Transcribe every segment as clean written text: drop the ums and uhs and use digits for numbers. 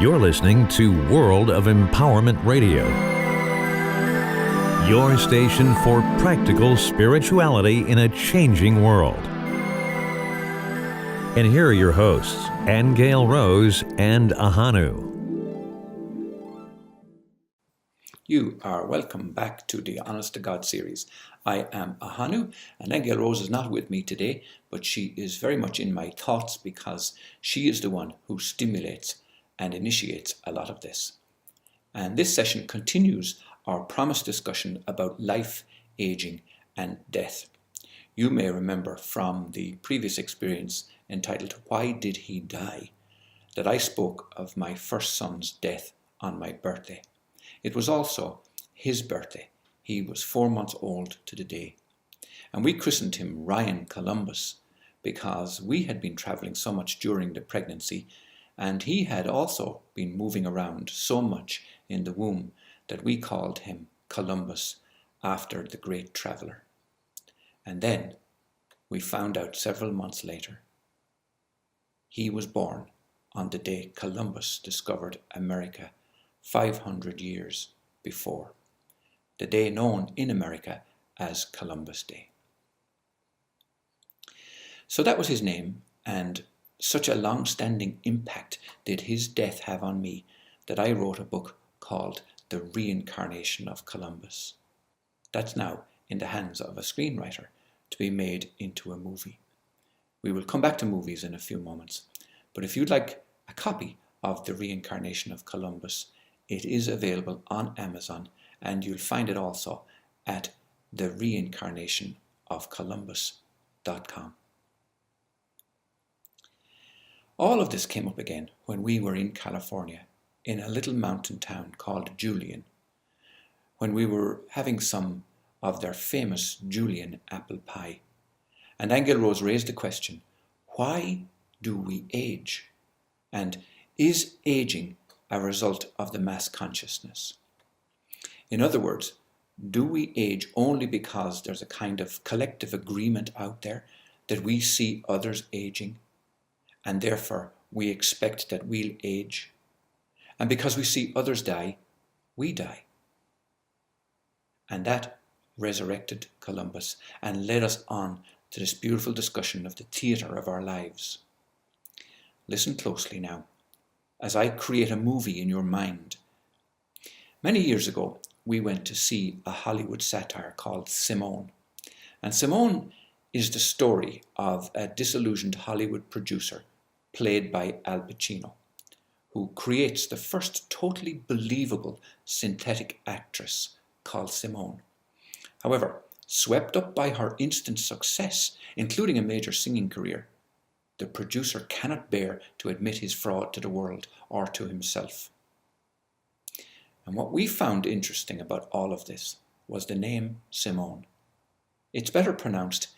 You're listening to World of Empowerment Radio, your station for practical spirituality in a changing world. And here are your hosts, Aingeal Rose and Ahonu. You are welcome back to the Honest to God series. I am Ahonu, and Aingeal Rose is not with me today, but she is very much in my thoughts because she is the one who stimulates and initiates a lot of this. And this session continues our promised discussion about life, aging, and death. You may remember from the previous experience entitled Why Did He Die? That I spoke of my first son's death on my birthday. It was also his birthday. He was 4 months old to the day. And we christened him Ryan Columbus because we had been traveling so much during the pregnancy, and he had also been moving around so much in the womb that we called him Columbus after the great traveller. And then we found out several months later he was born on the day Columbus discovered America 500 years before, the day known in America as Columbus Day. So that was his name, and such a long-standing impact did his death have on me that I wrote a book called The Reincarnation of Columbus. That's now in the hands of a screenwriter to be made into a movie. We will come back to movies in a few moments, but if you'd like a copy of The Reincarnation of Columbus, it is available on Amazon, and you'll find it also at thereincarnationofcolumbus.com. All of this came up again when we were in California, in a little mountain town called Julian, when we were having some of their famous Julian apple pie. And Aingeal Rose raised the question, why do we age? And is aging a result of the mass consciousness? In other words, do we age only because there's a kind of collective agreement out there that we see others aging, and therefore we expect that we'll age? And because we see others die, we die. And that resurrected Columbus and led us on to this beautiful discussion of the theatre of our lives. Listen closely now, as I create a movie in your mind. Many years ago, we went to see a Hollywood satire called Simone. And Simone is the story of a disillusioned Hollywood producer, played by Al Pacino, who creates the first totally believable synthetic actress called Simone. However, swept up by her instant success, including a major singing career, the producer cannot bear to admit his fraud to the world or to himself. And what we found interesting about all of this was the name Simone. It's better pronounced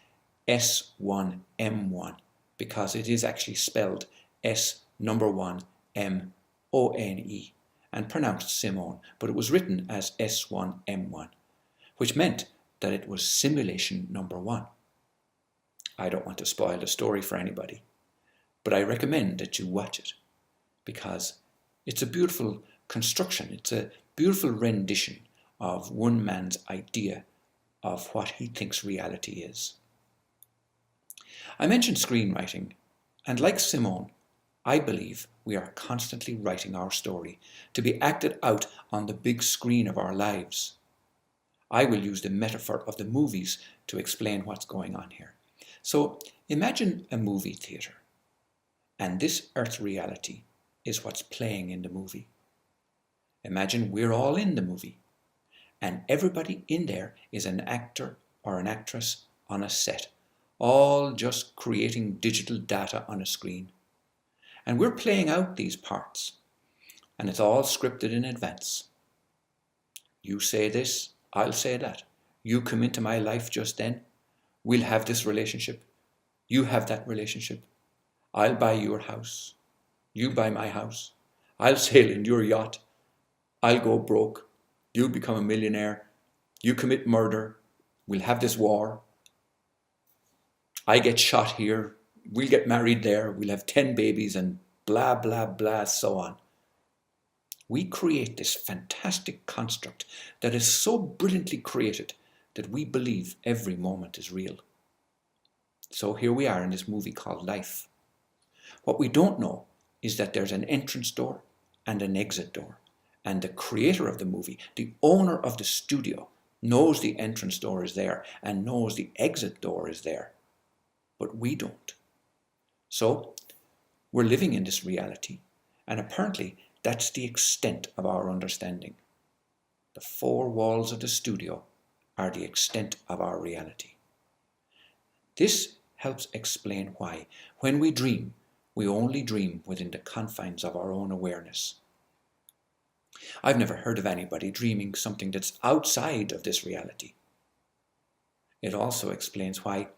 S1M1 because it is actually spelled S1 M-O-N-E and pronounced Simone, but it was written as S1M1, which meant that it was simulation number 1. I don't want to spoil the story for anybody, but I recommend that you watch it because it's a beautiful construction. It's a beautiful rendition of one man's idea of what he thinks reality is. I mentioned screenwriting, and like Simone, I believe we are constantly writing our story to be acted out on the big screen of our lives. I will use the metaphor of the movies to explain what's going on here. So imagine a movie theatre, and this earth reality is what's playing in the movie. Imagine we're all in the movie, and everybody in there is an actor or an actress on a set, all just creating digital data on a screen. And we're playing out these parts, and it's all scripted in advance. You say this, I'll say that. You come into my life just then, we'll have this relationship. You have that relationship. I'll buy your house. You buy my house. I'll sail in your yacht. I'll go broke. You become a millionaire. You commit murder. We'll have this war. I get shot here. We'll get married there. We'll have 10 babies and blah, blah, blah, so on. we create this fantastic construct that is so brilliantly created that we believe every moment is real. So here we are in this movie called Life. What we don't know is that there's an entrance door and an exit door. And the creator of the movie, the owner of the studio, knows the entrance door is there and knows the exit door is there. But we don't. So we're living in this reality, and apparently that's the extent of our understanding. The four walls of the studio are the extent of our reality. This helps explain why, when we dream, we only dream within the confines of our own awareness. I've never heard of anybody dreaming something that's outside of this reality. It also explains why,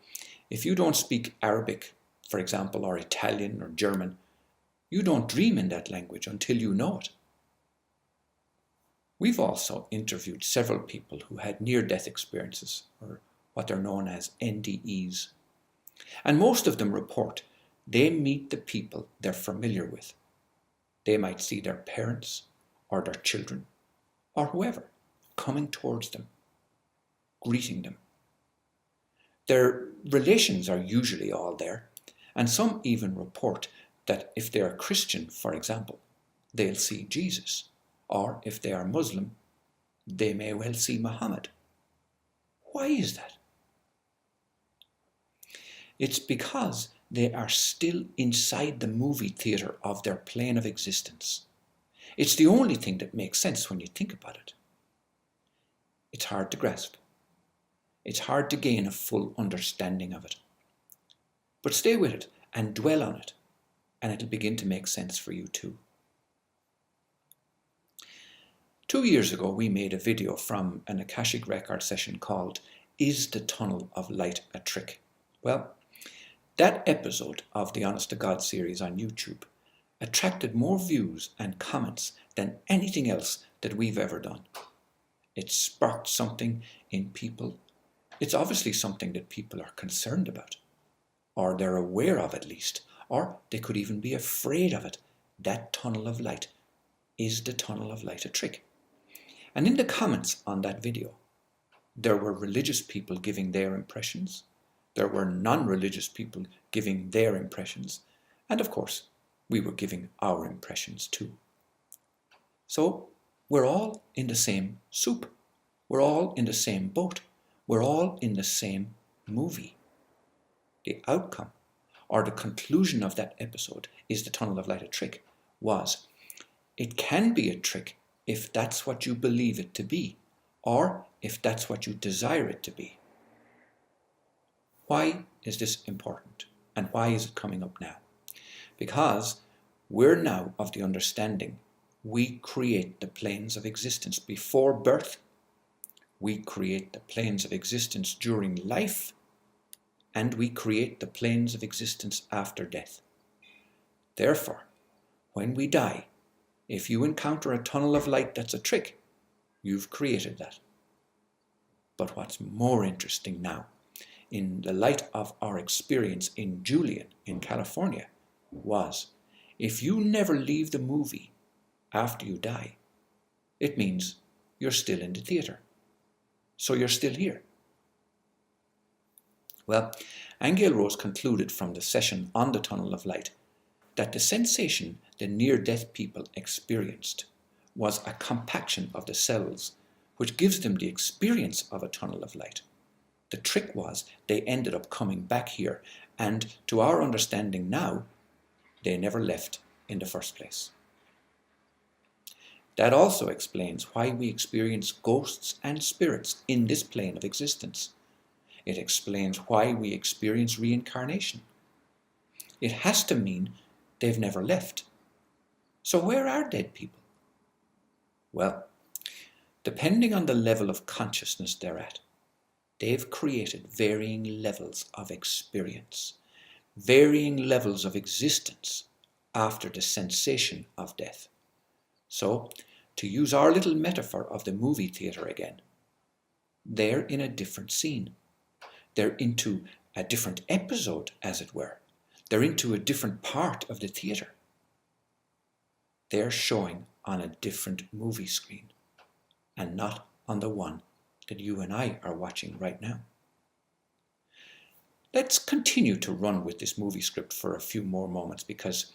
if you don't speak Arabic, for example, or Italian or German, you don't dream in that language until you know it. We've also interviewed several people who had near-death experiences, or what are known as NDEs. And most of them report they meet the people they're familiar with. They might see their parents or their children or whoever coming towards them, greeting them. Their relations are usually all there, and some even report that if they're a Christian, for example, they'll see Jesus, or if they are Muslim, they may well see Muhammad. Why is that? It's because they are still inside the movie theatre of their plane of existence. It's the only thing that makes sense when you think about it. It's hard to grasp. It's hard to gain a full understanding of it. But stay with it and dwell on it, and it'll begin to make sense for you too. 2 years ago, we made a video from an Akashic record session called Is the Tunnel of Light a Trick? Well, that episode of the Honest to God series on YouTube attracted more views and comments than anything else that we've ever done. It sparked something in people. It's obviously something that people are concerned about, or they're aware of at least, or they could even be afraid of it. That tunnel of light. Is the tunnel of light a trick? And in the comments on that video, there were religious people giving their impressions. There were non-religious people giving their impressions. And of course, we were giving our impressions too. So we're all in the same soup. We're all in the same boat. We're all in the same movie. The outcome, or the conclusion of that episode, Is the Tunnel of Light a Trick? Was, it can be a trick if that's what you believe it to be, or if that's what you desire it to be. Why is this important, and why is it coming up now? Because we're now of the understanding we create the planes of existence before birth, we create the planes of existence during life, and we create the planes of existence after death. Therefore, when we die, if you encounter a tunnel of light that's a trick, you've created that. But what's more interesting now, in the light of our experience in Julian in California, was if you never leave the movie after you die, it means you're still in the theatre. So you're still here. Well, Aingeal Rose concluded from the session on the tunnel of light that the sensation the near-death people experienced was a compaction of the cells, which gives them the experience of a tunnel of light. The trick was they ended up coming back here, and to our understanding now, they never left in the first place. That also explains why we experience ghosts and spirits in this plane of existence. It explains why we experience reincarnation. It has to mean they've never left. So where are dead people? Well, depending on the level of consciousness they're at, they've created varying levels of experience, varying levels of existence after the sensation of death. So, to use our little metaphor of the movie theatre again, they're in a different scene. They're into a different episode, as it were. They're into a different part of the theatre. They're showing on a different movie screen and not on the one that you and I are watching right now. Let's continue to run with this movie script for a few more moments, because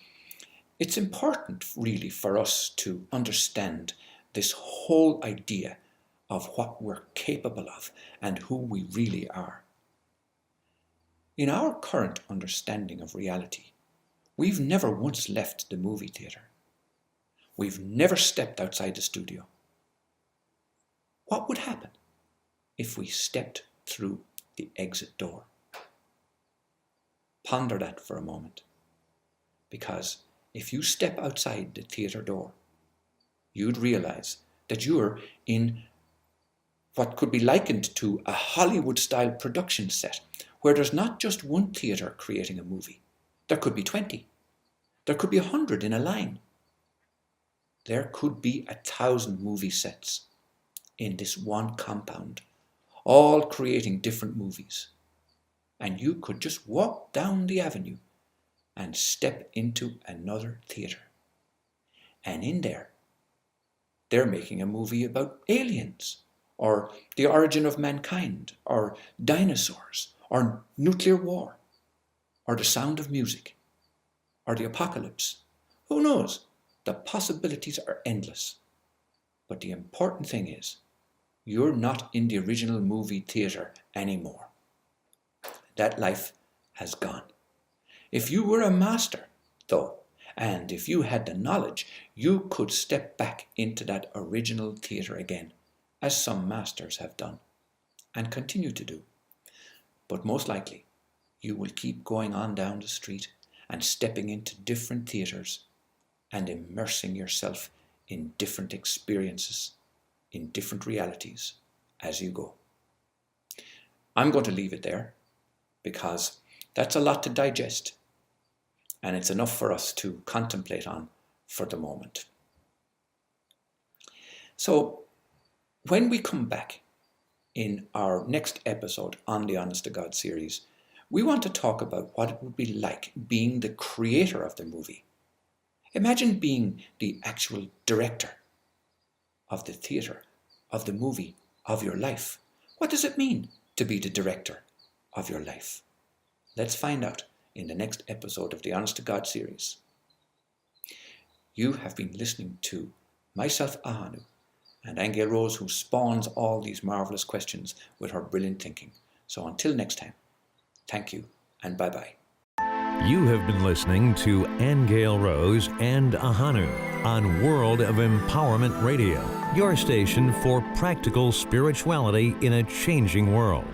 it's important really for us to understand this whole idea of what we're capable of and who we really are. In our current understanding of reality, we've never once left the movie theatre. We've never stepped outside the studio. What would happen if we stepped through the exit door? Ponder that for a moment, because if you step outside the theatre door, you'd realize that you're in what could be likened to a Hollywood-style production set, where there's not just one theatre creating a movie. There could be 20. There could be 100 in a line. There could be 1,000 movie sets in this one compound, all creating different movies. And you could just walk down the avenue and step into another theatre. And in there, they're making a movie about aliens, or the origin of mankind, or dinosaurs, or nuclear war, or the sound of music, or the apocalypse. Who knows? The possibilities are endless. But the important thing is, you're not in the original movie theatre anymore. That life has gone. If you were a master, though, and if you had the knowledge, you could step back into that original theatre again, as some masters have done, and continue to do. But most likely, you will keep going on down the street and stepping into different theatres and immersing yourself in different experiences, in different realities as you go. I'm going to leave it there, because that's a lot to digest, and it's enough for us to contemplate on for the moment. So, when we come back in our next episode on the Honest to God series, we want to talk about what it would be like being the creator of the movie. Imagine being the actual director of the theatre, of the movie, of your life. What does it mean to be the director of your life? Let's find out in the next episode of the Honest to God series. You have been listening to myself, Ahonu, and Aingeal Rose, who spawns all these marvelous questions with her brilliant thinking. So until next time, thank you and bye-bye. You have been listening to Aingeal Rose and Ahonu on World of Empowerment Radio, your station for practical spirituality in a changing world.